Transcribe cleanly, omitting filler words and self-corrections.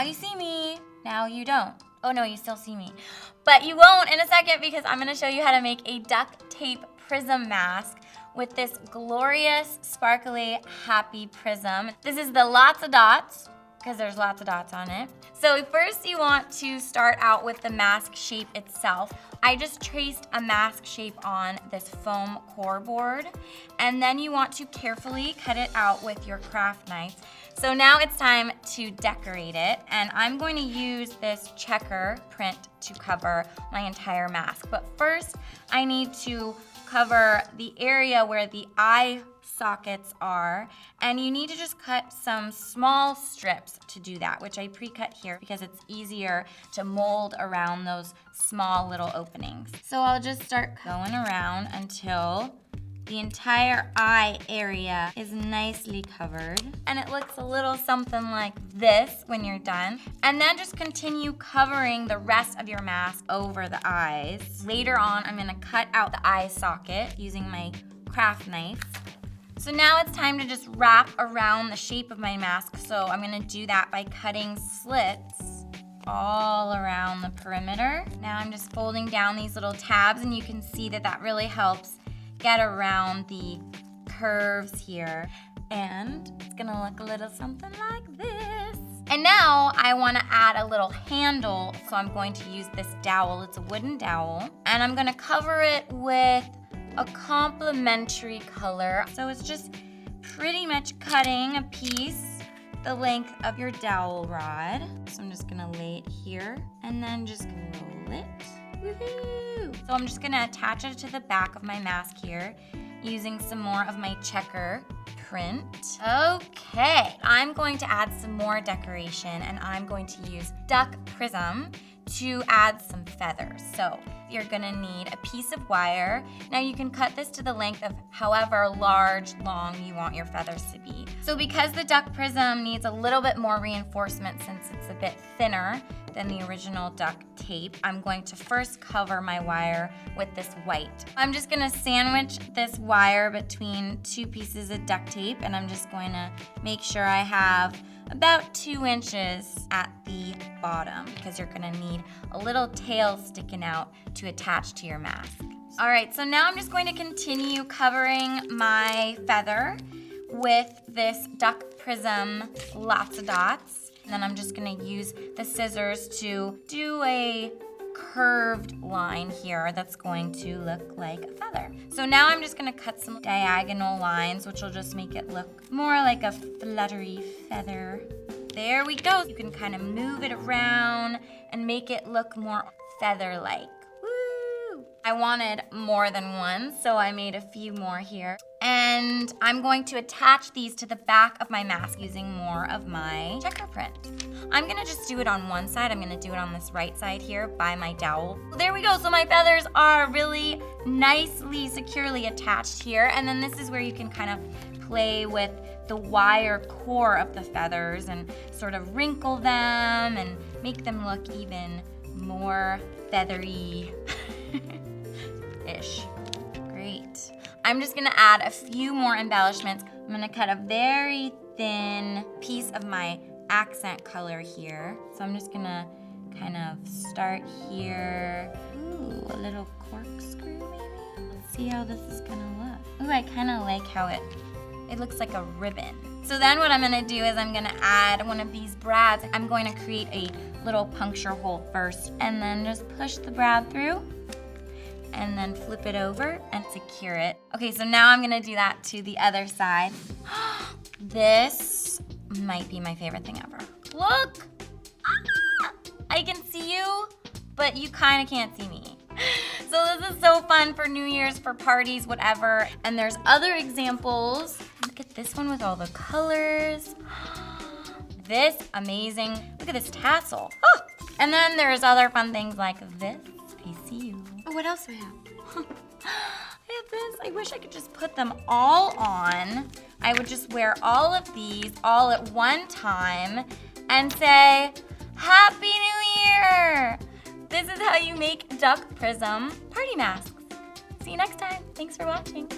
now you see me. Now you don't. Oh no, you still see me. But you won't in a second because I'm gonna show you how to make a duct tape prism mask with this glorious, sparkly, happy prism. This is the lots of dots, because there's lots of dots on it. So first you want to start out with the mask shape itself. I just traced a mask shape on this Foamcore board, and then you want to carefully cut it out with your craft knife. So now it's time to decorate it, and I'm going to use this checker print to cover my entire mask. But first, I need to cover the area where the eye sockets are, and you need to just cut some small strips to do that, which I pre-cut here because it's easier to mold around those small little openings. So I'll just start going around until the entire eye area is nicely covered, and it looks a little something like this when you're done. And then just continue covering the rest of your mask over the eyes. Later on, I'm gonna cut out the eye socket using my craft knife. So now it's time to just wrap around the shape of my mask. So I'm gonna do that by cutting slits all around the perimeter. Now I'm just folding down these little tabs, and you can see that that really helps get around the curves here. And it's gonna look a little something like this. And now I wanna add a little handle. So I'm going to use this dowel. It's a wooden dowel. And I'm gonna cover it with a complementary color. So it's just pretty much cutting a piece the length of your dowel rod. So I'm just gonna lay it here and then just roll it. Woohoo! So I'm just gonna attach it to the back of my mask here using some more of my checker print. Okay, I'm going to add some more decoration, and I'm going to use Duct Prism to add some feathers. So you're gonna need a piece of wire. Now you can cut this to the length of however long you want your feathers to be. So because the Duct Prism needs a little bit more reinforcement since it's a bit thinner than the original duct tape, I'm going to first cover my wire with this white. I'm just gonna sandwich this wire between two pieces of duct tape, and I'm just going to make sure I have about 2 inches at the bottom because you're gonna need a little tail sticking out to attach to your mask. All right, so now I'm just going to continue covering my feather with this Duct Prism lots of dots. And then I'm just gonna use the scissors to do a curved line here that's going to look like a feather. So now I'm just gonna cut some diagonal lines, which will just make it look more like a fluttery feather. There we go. You can kind of move it around and make it look more feather-like. Woo! I wanted more than one, so I made a few more here. And I'm going to attach these to the back of my mask using more of my checker print. I'm gonna just do it on one side. I'm gonna do it on this right side here by my dowel. There we go, so my feathers are really nicely, securely attached here. And then this is where you can kind of play with the wire core of the feathers and sort of wrinkle them and make them look even more feathery-ish. Great. I'm just gonna add a few more embellishments. I'm gonna cut a very thin piece of my accent color here. So I'm just gonna kind of start here. Ooh, a little corkscrew maybe? Let's see how this is gonna look. Ooh, I kinda like how it looks like a ribbon. So then what I'm gonna do is I'm gonna add one of these brads. I'm going to create a little puncture hole first and then just push the brad through and then flip it over and secure it. Okay, so now I'm gonna do that to the other side. This might be my favorite thing ever. Look! Ah! I can see you, but you kind of can't see me. So this is so fun for New Year's, for parties, whatever. And there's other examples. Look at this one with all the colors. This, amazing. Look at this tassel. Oh! And then there's other fun things like this. I see you. Oh, what else do I have? I have this. I wish I could just put them all on. I would just wear all of these all at one time and say, Happy New Year! This is how you make Duct Prism party masks. See you next time. Thanks for watching.